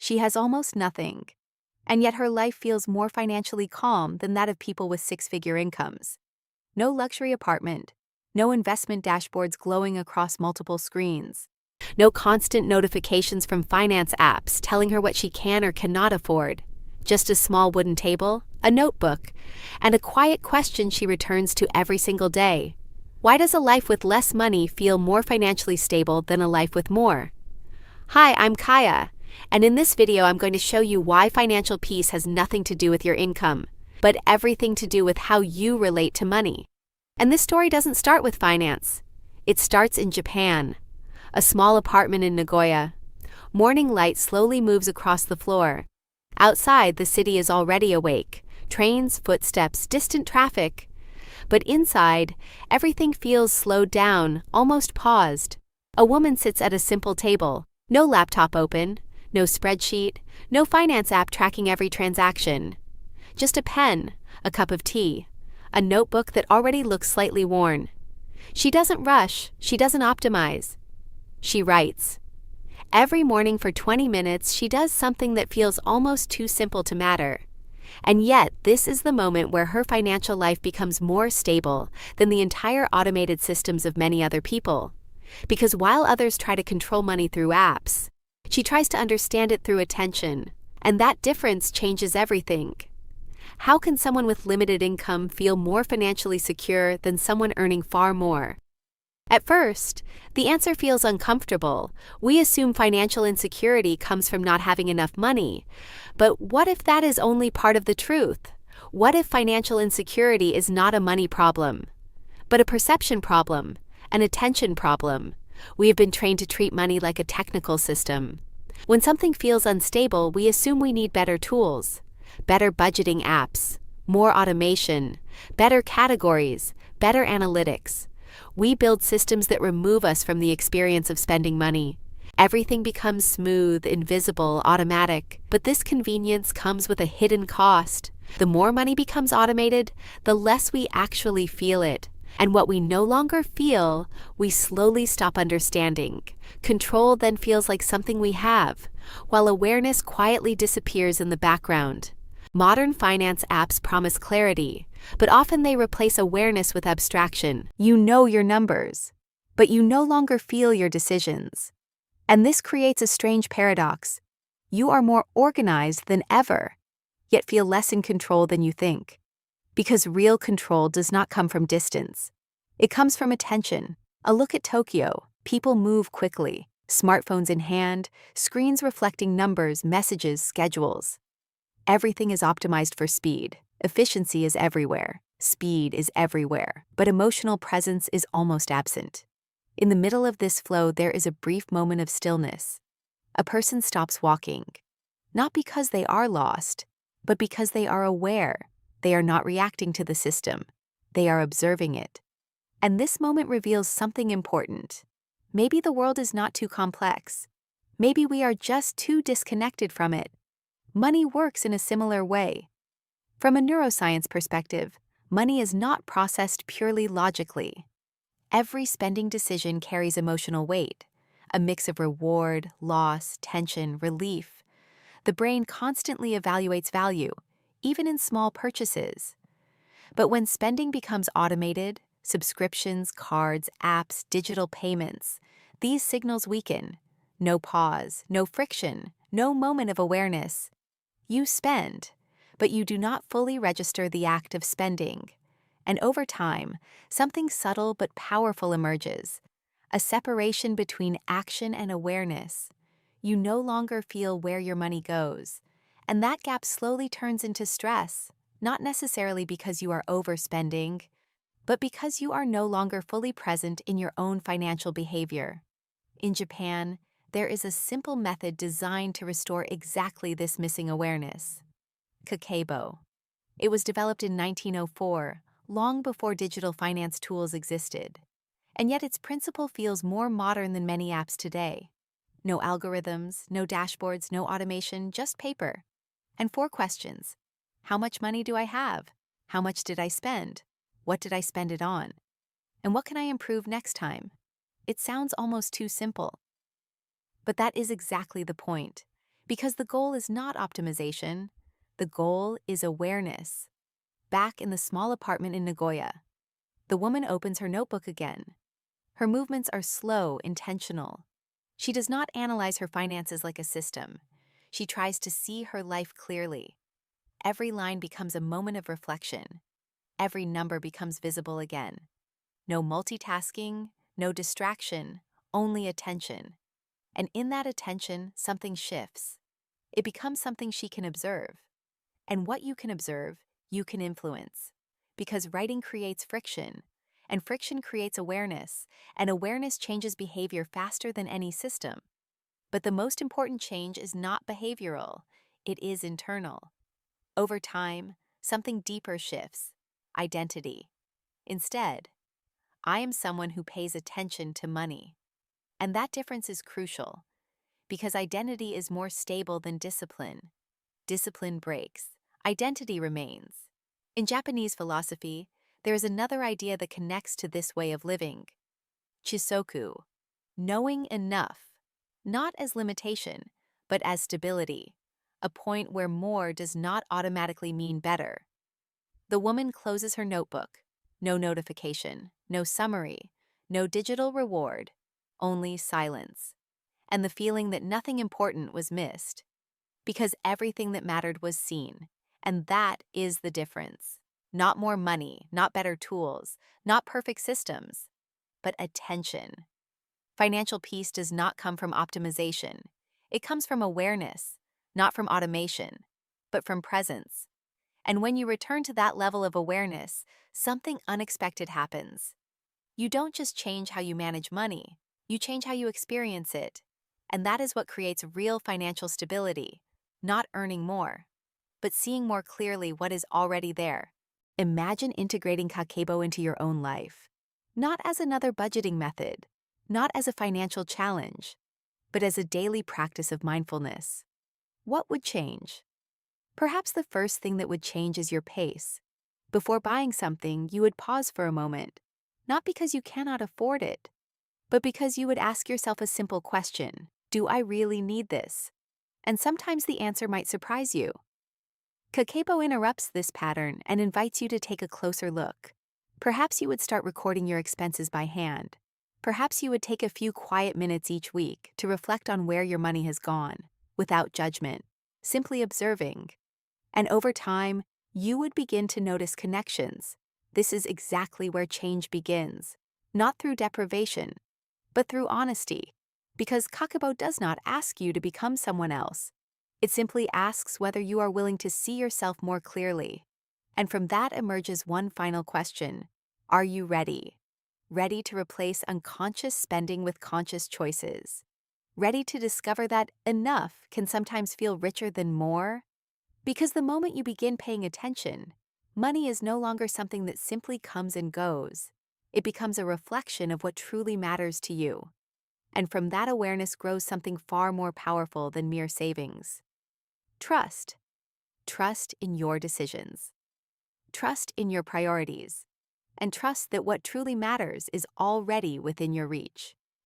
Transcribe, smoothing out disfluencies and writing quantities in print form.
She has almost nothing. And yet her life feels more financially calm than that of people with six-figure incomes. No luxury apartment, no investment dashboards glowing across multiple screens, no constant notifications from finance apps telling her what she can or cannot afford. Just a small wooden table, a notebook, and a quiet question she returns to every single day. Why does a life with less money feel more financially stable than a life with more? Hi, I'm Kaya, and in this video I'm going to show you why financial peace has nothing to do with your income, but everything to do with how you relate to money. And this story doesn't start with finance. It starts in Japan. A small apartment in Nagoya. Morning light slowly moves across the floor. Outside, the city is already awake. Trains, footsteps, distant traffic. But inside, everything feels slowed down, almost paused. A woman sits at a simple table. No laptop open, no spreadsheet, no finance app tracking every transaction. Just a pen, a cup of tea, a notebook that already looks slightly worn. She doesn't rush, she doesn't optimize. She writes. Every morning for 20 minutes, she does something that feels almost too simple to matter. And yet, this is the moment where her financial life becomes more stable than the entire automated systems of many other people. Because while others try to control money through apps, she tries to understand it through attention, and that difference changes everything. How can someone with limited income feel more financially secure than someone earning far more? At first, the answer feels uncomfortable. We assume financial insecurity comes from not having enough money. But what if that is only part of the truth? What if financial insecurity is not a money problem, but a perception problem, an attention problem? We have been trained to treat money like a technical system. When something feels unstable, we assume we need better tools, better budgeting apps, more automation, better categories, better analytics. We build systems that remove us from the experience of spending money. Everything becomes smooth, invisible, automatic, but this convenience comes with a hidden cost. The more money becomes automated, the less we actually feel it. And what we no longer feel, we slowly stop understanding. Control then feels like something we have, while awareness quietly disappears in the background. Modern finance apps promise clarity, but often they replace awareness with abstraction. You know your numbers, but you no longer feel your decisions. And this creates a strange paradox. You are more organized than ever, yet feel less in control than you think. Because real control does not come from distance. It comes from attention. A look at Tokyo. People move quickly, smartphones in hand, screens reflecting numbers, messages, schedules. Everything is optimized for speed. Efficiency is everywhere. Speed is everywhere. But emotional presence is almost absent. In the middle of this flow, there is a brief moment of stillness. A person stops walking. Not because they are lost, but because they are aware. They are not reacting to the system. They are observing it. And this moment reveals something important. Maybe the world is not too complex. Maybe we are just too disconnected from it. Money works in a similar way. From a neuroscience perspective, money is not processed purely logically. Every spending decision carries emotional weight, a mix of reward, loss, tension, relief. The brain constantly evaluates value, even in small purchases. But when spending becomes automated, subscriptions, cards, apps, digital payments, these signals weaken. No pause, no friction, no moment of awareness. You spend, but you do not fully register the act of spending. And over time, something subtle but powerful emerges, a separation between action and awareness. You no longer feel where your money goes, and that gap slowly turns into stress, not necessarily because you are overspending, but because you are no longer fully present in your own financial behavior. In Japan, there is a simple method designed to restore exactly this missing awareness. Kakeibo. It was developed in 1904, long before digital finance tools existed. And yet its principle feels more modern than many apps today. No algorithms, no dashboards, no automation, just paper. And 4 questions. How much money do I have? How much did I spend? What did I spend it on? And what can I improve next time? It sounds almost too simple. But that is exactly the point. Because the goal is not optimization, the goal is awareness. Back in the small apartment in Nagoya, the woman opens her notebook again. Her movements are slow, intentional. She does not analyze her finances like a system. She tries to see her life clearly. Every line becomes a moment of reflection. Every number becomes visible again. No multitasking, no distraction, only attention. And in that attention, something shifts. It becomes something she can observe. And what you can observe, you can influence. Because writing creates friction, and friction creates awareness, and awareness changes behavior faster than any system. But the most important change is not behavioral, it is internal. Over time, something deeper shifts: identity. Instead, I am someone who pays attention to money. And that difference is crucial, because identity is more stable than discipline. Discipline breaks, identity remains. In Japanese philosophy, there is another idea that connects to this way of living: chisoku, knowing enough, not as limitation, but as stability, a point where more does not automatically mean better. The woman closes her notebook. No notification, no summary, no digital reward, only silence, and the feeling that nothing important was missed, because everything that mattered was seen, and that is the difference. Not more money, not better tools, not perfect systems, but attention. Financial peace does not come from optimization. It comes from awareness, not from automation, but from presence. And when you return to that level of awareness, something unexpected happens. You don't just change how you manage money, you change how you experience it. And that is what creates real financial stability, not earning more, but seeing more clearly what is already there. Imagine integrating Kakeibo into your own life, not as another budgeting method, not as a financial challenge, but as a daily practice of mindfulness. What would change? Perhaps the first thing that would change is your pace. Before buying something, you would pause for a moment, not because you cannot afford it, but because you would ask yourself a simple question: do I really need this? And sometimes the answer might surprise you. Kakeibo interrupts this pattern and invites you to take a closer look. Perhaps you would start recording your expenses by hand. Perhaps you would take a few quiet minutes each week to reflect on where your money has gone, without judgment, simply observing. And over time, you would begin to notice connections. This is exactly where change begins, not through deprivation, but through honesty. Because Kakeibo does not ask you to become someone else. It simply asks whether you are willing to see yourself more clearly. And from that emerges one final question: are you ready? Ready to replace unconscious spending with conscious choices? Ready to discover that enough can sometimes feel richer than more? Because the moment you begin paying attention, money is no longer something that simply comes and goes. It becomes a reflection of what truly matters to you. And from that awareness grows something far more powerful than mere savings. Trust. Trust in your decisions. Trust in your priorities. And trust that what truly matters is already within your reach.